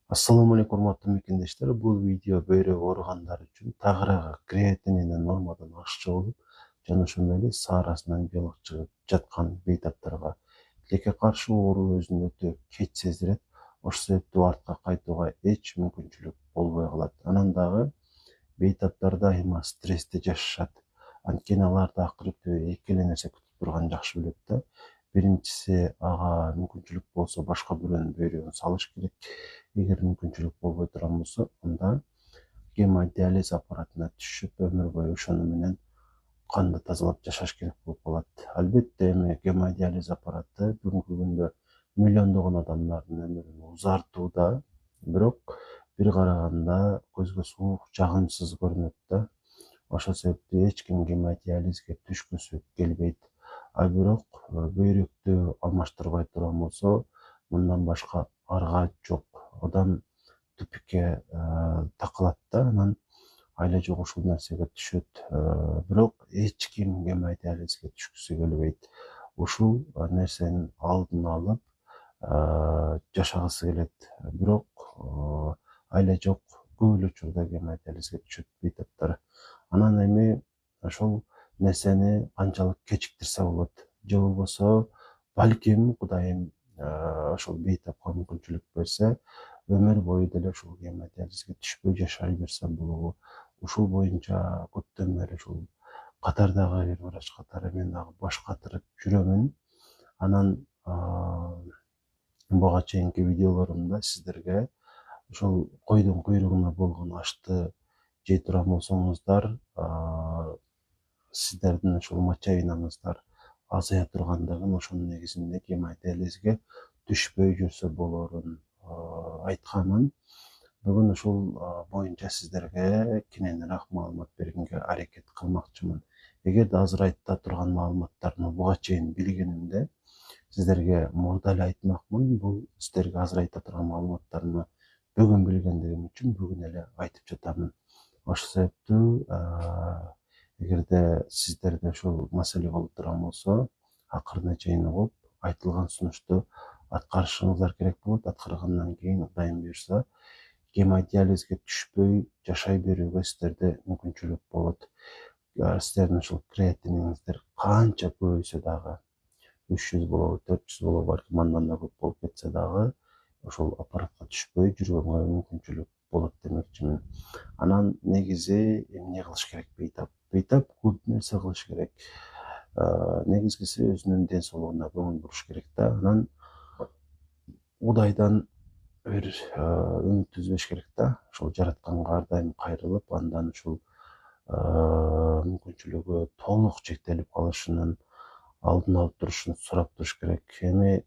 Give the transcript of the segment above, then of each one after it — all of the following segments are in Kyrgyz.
Assalamu alaikum урматтуу мекендештер. Бул видео бөйрөк ооругандар үчүн тагыраагы креатининин нормадан ашчы болуп, жана ошондой эле саарасынан белок чыгып жаткан бейтаптарга тилекке каршы оору өзүн өтө кеч сездирет. Ошол себептүү артка кайтууга эч мүмкүнчүлүк болбой калат. Анан дагы бейтаптар дайыма стрессте жашашат. Анткени аларды акыры түбү эки эле нерсе күтүп турганын жакшы билет да. Биринчиси, ага мүмкүнчүлүк болсо башка бирөөнүн бөйрөгүн салыш керек. Эгер мүмкүнчүлүк болбой турган болсо, анда гемодиализ аппаратына түшүп, өмүр бою ошону менен канды тазалап жашаш керек болуп калат. Албетте эми гемодиализ аппараты бүгүнкү күндө миллиондогон адамдардын өмүрүн узартууда, бирок бир караганда көзгө суук, жагымсыз көрүнөт да. Ошол себептүү эч ким гемодиализге түшкүсү келбейт. А бирок бөйрөктү алмаштырбай турган болсо, мындан башка арга жок. Адам тупикке такылат да, анан айла жок ушул нерсеге түшөт. Бирок эч ким гемодиализге түшкүсү келбейт. Ушул нерсенин алдын алып жашагысы келет. Бирок айла жок көп эле учурда гемодиализге түшөт бейтаптар. Анан эми ошол нерсени канчалык кечиктирсе болот, же болбосо балким Кудайым ошол бейтапка мүмкүнчүлүк берсе, өмүр бою деле ушул гемодиализге түшпөй жашай берсе болобу. Ушул боюнча көптөн бери ушул катардагы бир врач катары мен дагы баш катырып жүрөмүн. Анан буга чейинки видеолорумда сиздерге ошол койдун куйругуна болгон ашты жей турган болсоңуздар, сиздердин ошол мочевинаңыздар азая тургандыгын, ошонун негизинде гемодиализге түшпөй жүрсө болорун айтканмын. Бүгүн ушул боюнча сиздерге кененирээк маалымат бергенге аракет кылмакчымын. Эгерде азырайта турган маалыматтарды буга чейин билгенимде, сиздерге мурда эле айтмакмын. Бул сиздерге азырайта турган маалыматтарды бүгүн билгендигим үчүн бүгүн эле айтып жатамын. Ошол себептүү эгерде сиздерде ушул маселе болуп турган болсо, акырына чейин угуп, айтылган сунушту аткарышыңыздар керек болот. Аткаргандан кийин Кудайым буйрса, гемодиализге түшпөй жашай берүүгө сиздерде мүмкүнчүлүк болот. Сиздердин ушул креатиниңиздер канча көбөйсө дагы, 300 болобу, 400 болобу, балким андан да көп болуп кетсе дагы, ошол аппаратка түшпөй жүргөнгө мүмкүнчүлүк болот демекчимин. Анан негизи эмне кылыш керек бейтап? Бейтап көп нерсе кылыш керек. Негизгиси өзүнүн ден соолугуна көңүл буруш керек да. Анан Кудайдан бир үмүт үзбөш керек да. Ошол жаратканга ар дайым кайрылып, андан ушул мүмкүнчүлүгү толук чектелип калышынын алдын алып турушун сурап туруш керек. Эми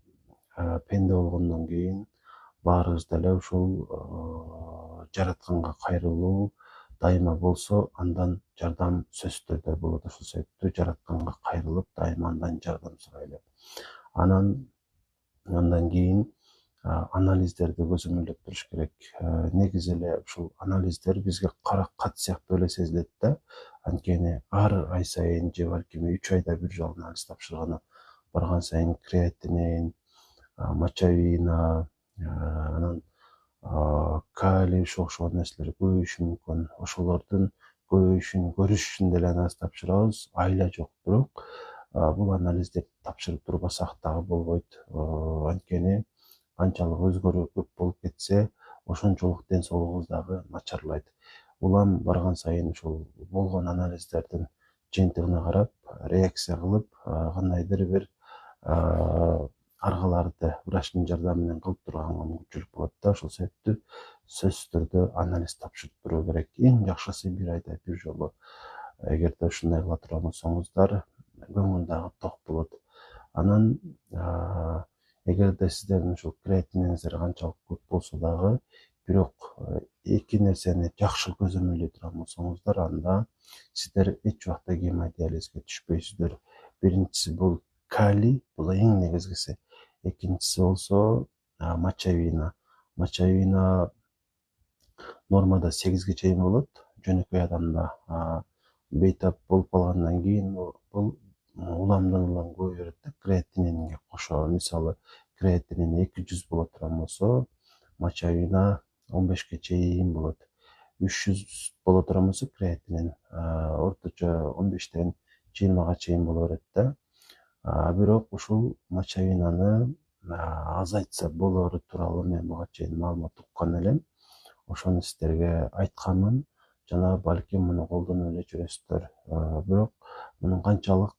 пенде болгондон кийин баарыбыз деле ушул жаратканга кайрылуу дайыма болсо, андан жардам сөзсүз түрдө болот. Ошол себептүү жаратканга кайрылып, дайыма андан жардам сурайлы. Андан кийин анализдерди көзөмөлдөп туруш керек. Негизи эле ушул анализдер бизге кара кат сыяктуу эле сезилет да. Анткени ар ай сайын же балким 3 айда бир жолу анализ тапшырганы барган сайын креатинин, мочевина, анан калий окшогон нерселер көбөйүшү мүмкүн. Ошолордун көбөйүшүн көрүш үчүн деле анализ тапшырабыз. Айла жок, бирок бул анализдерди тапшырып турбасак дагы болбойт. Анткени канчалык өзгөрүү көп болуп кетсе, ошончолук ден соолугубуз дагы начарлайт. Улам барган сайын ушул болгон анализдердин жыйынтыгына карап, реакция кылып, кандайдыр бир аргаларды врачтын жардамы менен кылып турганга мүмкүнчүлүк болот да. Ошол себептүү сөзсүз түрдө анализ тапшырып туруу керек. Эң жакшысы бир айда бир жолу. Эгерде ушундай кыла турган болсоңуздар, көңүл дагы ток болот. Анан эгерде сиздердин ушул креатиниңиздер канчалык көп болсо дагы, бирок эки нерсени жакшы көзөмөлдөй турган болсоңуздар, анда сиздер эч убакта гемодиализге түшпөйсүздөр. Биринчиси бул калий, бул эң негизгиси. Экинчиси болсо мочевина. Мочевина нормада 8ге чейин болот. Жөнөкөй адамда бейтап болуп калгандан кийин бул уламдан улам көбөй берет да. Креатининге кошо, мисалы, креатинин 200 боло турган болсо, мочевина 15 чейин болот. 300 боло турган болсо креатинин орточо 15тен 20 чейин боло берет да. Бирок ушул мочевинаны азайтса болоору тууралуу мен буга чейин маалымат уккан элем. Ошону сиздерге айтканмын жана балким муну колдонуп эле жүрөсүздөр. Бирок мунун канчалык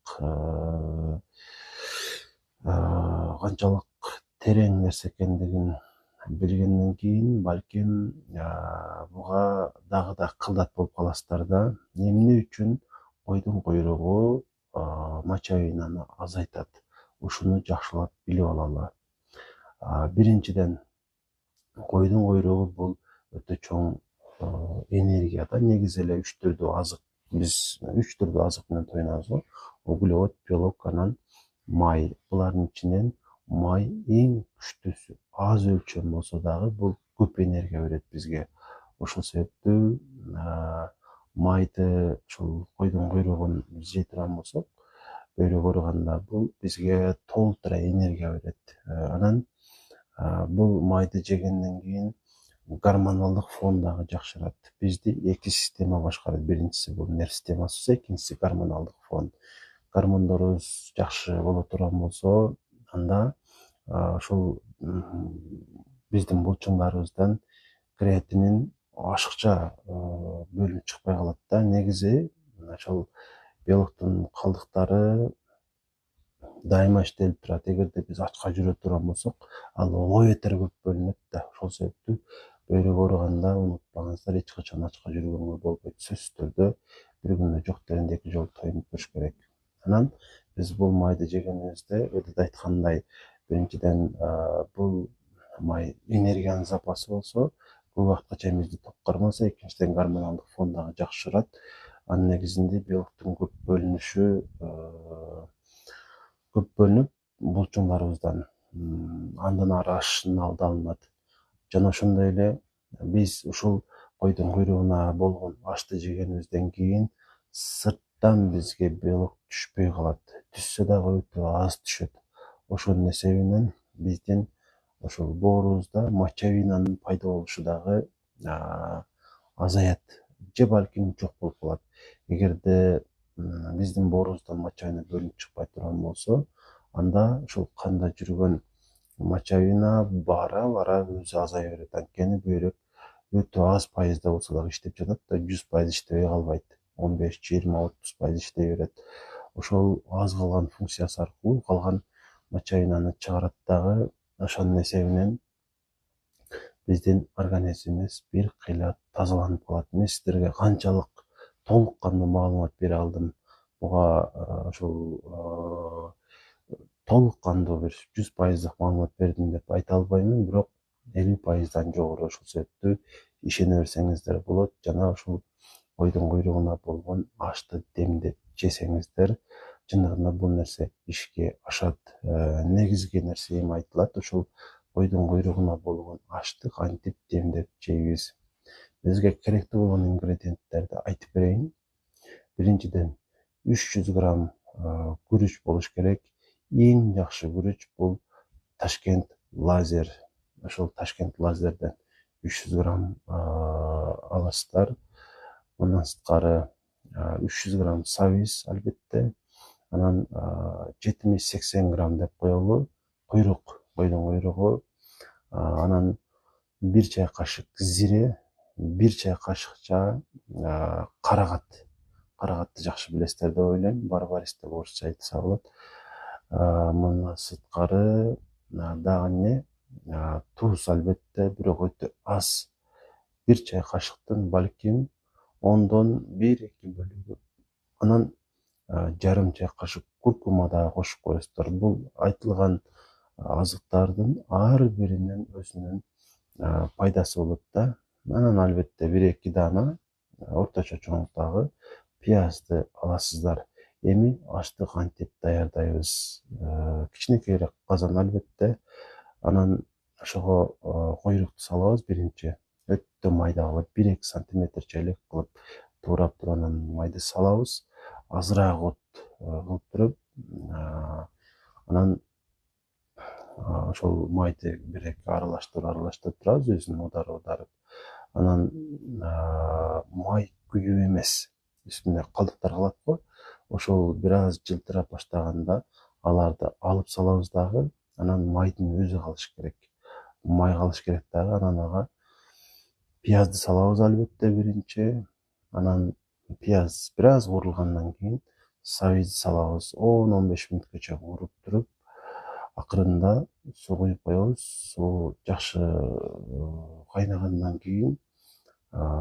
терең нерсе экендигин билгенден кийин балким буга дагы да кылдат болуп каласыздар да. Эмне үчүн койдун куйругу мочевинаны азайтат? Ушуну жакшылап билип алалы. Биринчиден, койдун куйругу бул өтө чоң энергия да. Негизи эле 3 түрдүү азык, биз 3 түрдүү азык менен тойнобуз го. Углевод, белок, анан май. Булардын ичинен май эң күчтүүсү. Аз өлчөм болсо дагы бул көп энергия берет бизге. Ошол себептүү майды, ушул койдун куйругун жей турган болсок, бөйрөк ооруганда бул бизге толтура энергия берет. Анан бул майды жегенден кийин гормоналдык фон дагы жакшырат. Бизди эки система башкарат. Биринчиси бул нерв системасы, экинчиси гормоналдык фон. Гормондорубуз жакшы боло турган болсо, анда ушул биздин булчуңдарыбыздан креатинин ашыкча бөлүнүп чыкпай калат да. Негизи ошол белоктун калдыктары дайыма иштелип турат. Эгерде биз ачка жүрө турган болсок, ал ого бетер көп бөлүнөт да. Ошол себептүү бөйрөк ооруганда унутпаңыздар, эч качан ачка жүргөнгө болбойт. Сөзсүз түрдө бир күндө жок дегенде 2 жолу тойнуп туруш керек. Анан биз бул майды жегенибизде, өтө айткандай, биринчиден бул май энергиянын запасы болсо, көп убакытка чейин бизди ток кармаса, экинчиден гормоналдык фон дагы жакшырат. Анын негизинде белоктун көп бөлүнүп, булчуңдарыбыздан андан ары ашышынын алды алынат. Жана ошондой эле биз ушул койдун куйругуна болгон ашты жегенибизден кийин сырттан бизге белок түшпөй калат. Түшсө дагы өтө аз түшөт. Ошонун эсебинен биздин ошол боорубузда мочевинанын пайда болушу дагы азаят же балким жок болуп калат. Эгерде биздин боорубуздан мочевина бөлүнүп чыкпай турган болсо, анда ушул канда жүргөн мочевина бара бара өзү азая берет. Анткени бөйрөк өтө аз пайызда болсо дагы иштеп жатат да, 100% иштебей калбайт. 15, 20, 30% иштей берет. Ошол аз калган функциясы аркылуу калган мочевинаны чыгарат дагы. Ошонун эсебинен биздин организмибиз бир кыйла тазаланып калат. Мен сиздерге канчалык толук кандуу маалымат бере алдым. Буга ошол толук кандуу бир 100%дык маалымат бердим деп айта албаймын, бирок 50%дан жогору. Ошол себептүү ишене берсеңиздер болот. Жана ушул койдун куйругуна болгон ашты демдеп жесеңиздер, чындыгында бул нерсе ишке ашат. Негизги нерсе эми айтылат, ушул койдун куйругуна болгон ашты кантип демдеп жейбиз. Бизге керектүү болгон ингредиенттерди айтып берейин. Биринчиден 300 грамм күрүч болуш керек. Эң жакшы күрүч бул Ташкент лазер. Ошол Ташкент лазерден 300 грамм аласыздар. Мындан сырткары 300 грамм сабиз албетте. Анан 70-80 грамм деп коелу куйрук, койдун куйругу. Анан 1 чай кашык зире, 1 чай кашыкча карагат. Карагатты жакшы билесиздер деп ойлойм. Барбарис деп орусча айтса болот. Мындан сырткары дагы эмне? Туз албетте, бирок өтө аз. 1 чай кашыктын балким 10дон 1-2 бөлүгү. Анан жарым чай кашык куркума дагы кошуп коесуздар. Бул айтылган азыктардын ар биринин өзүнүн пайдасы болот да. Анан албетте 1-2 дана орточо чоңдуктагы пиязды аласыздар. Эми ашты кантип даярдайбыз? Кичинекейирээк казан албетте. Анан ошого койрукту салабыз биринчи. Өтө майда кылып 1-2 сантиметрче элек кылып туурап туруп анан майды салабыз. Азыраак от кылып туруп, анан ошол майды бир эки аралаштырып турабыз, өзүн ударып. Анан май күйүп эмес, үстүндө калдыктар калат го. Ошол бир аз жылтырап баштаганда аларды алып салабыз дагы, анан майдын өзү калыш керек. Май калыш керек дагы, анан ага пиязды салабыз албетте биринчи. Анан пияз бир аз куурулгандан кийин сабизди салабыз. 10-15 мүнөткөчө кууруп туруп, акырында суу куюп коебуз. Суу жакшы кайнагандан кийин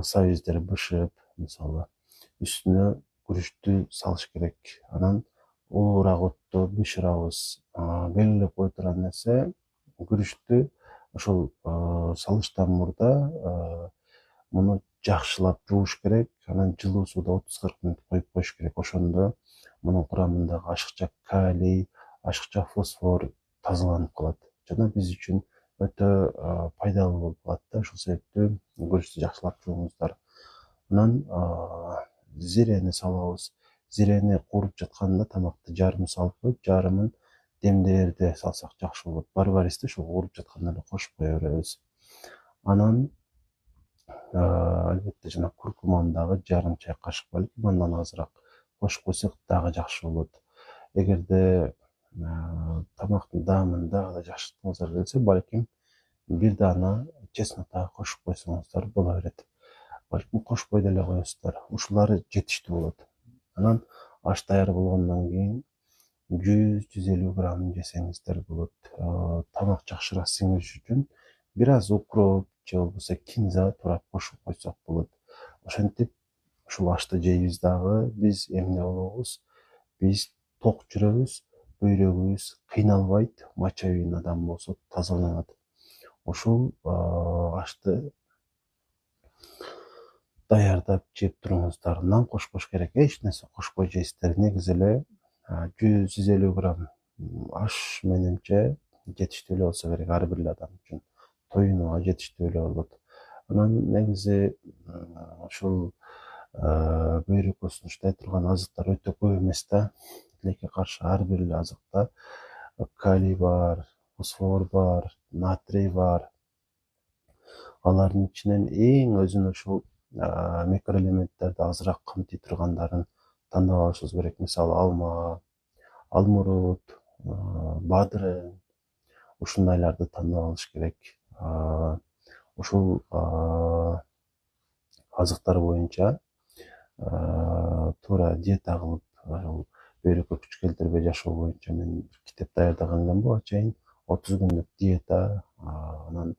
сабиздер бышып, мисалы үстүнө күрүчтү салыш керек. Анан улуураак отто бышырабыз. Белгилеп кое турган нерсе, күрүчтү ошол салыштан мурда муну жакшылап жууш керек. Анан жылуу сууда 30-40 мүнөт коюп коюш керек. Ошондо мунун курамындагы ашыкча калий, ашыкча фосфор тазаланып калат жана биз үчүн өтө пайдалуу болуп калат да. Ошол себептен күрүчтү жакшылап жууңуздар. Анан зирени салабыз. Зирени кууруп жатканда тамакты жарым салып коюп, жарымын демдерде салсак жакшы болот. Барбаристи ошол кууруп жатканда эле кошуп кое беребиз. Анан албетте жана куркуманы дагы жарым чай кашык, балким андан азыраак кошуп койсок дагы жакшы болот. Эгерде тамактын даамын дагы да жакшырткыңыздар келсе, балким бир даана чеснок дагы кошуп койсоңуздар боло берет. Балким кошпой деле коесуздар. Ушулары жетиштүү болот. Анан аш даяр болгондон кийин 100-150 грамм жесеңиздер болот. Тамак жакшыраак сиңиш үчүн бир аз укроп же болбосо кинза турап кошуп койсок болот. Ошентип ушул ашты жейбиз дагы биз эмне болобуз? Биз ток жүрөбүз, бөйрөгүбүз кыйналбайт, мочевин адам болсо тазаланат. Ушул ашты даярдап жеп туруңуздар. Нан кошпош керек, эч нерсе кошпой жейсиздер. Негизи эле 100-150 грамм аш менимче жетиштүү эле болсо керек ар бир адам үчүн. Тоюнууга жетиштүү эле болот. Анан негизи ушул бөйрөккө сунуштай турган азыктар өтө көп эмес да. Тилекке каршы ар бир эле азыкта калий бар, фосфор бар, натрий бар. Алардын ичинен эң өзүнө ушул микроэлементтерди азыраак камтый тургандарын тандап алышыбыз керек. Мисалы алма, алмурут, бадырын, ушундайларды тандап алыш керек. Ушул азыктар боюнча туура диета кылып, бөйрөккө күч келтирбей жашоо боюнча мен китеп даярдаган элем буга чейин. 30 күндүк диета, анан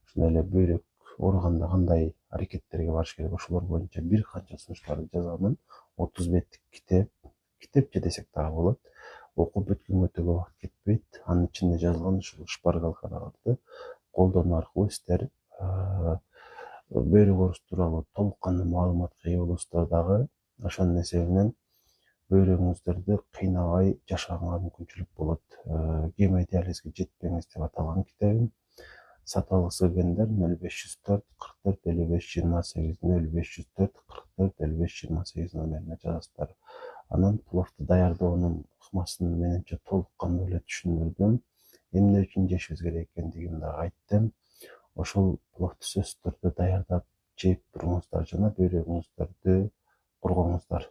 ошондой эле бөйрөк оорuganda кандай аракеттерге барыш керек, ошолор боюнча бир канча сунуштарды жазганмын. 30 беттик китепче десек дагы болот. Окуп бүткөнгө өтө көп убакыт кетпейт. Анын ичинде жазылган ушул шпаргалкаларды колдонуу аркылуу сиздер бөйрөк оорусу тууралуу толук кандуу маалыматка ээ болосуздар дагы. Ошонун эсебинен бөйрөгүңүздөрдү кыйнабай жашаганга мүмкүнчүлүк болот. Гемодиализге жетпеңиз деп аталган китебим. Сатып алгысы келгендер 0504 44 55 28 0504 44 55 28 номерине жазасыздар. Анан пловду даярдоонун ыкмасын менимче толук кандуу эле түшүндүрдүм. Эмне үчүн жешибиз керек экендигин да айттым. Ошол пловду сөзсүз түрдө даярдап жеп туруңуздар жана бөйрөгүңүздөрдү коргоңуздар.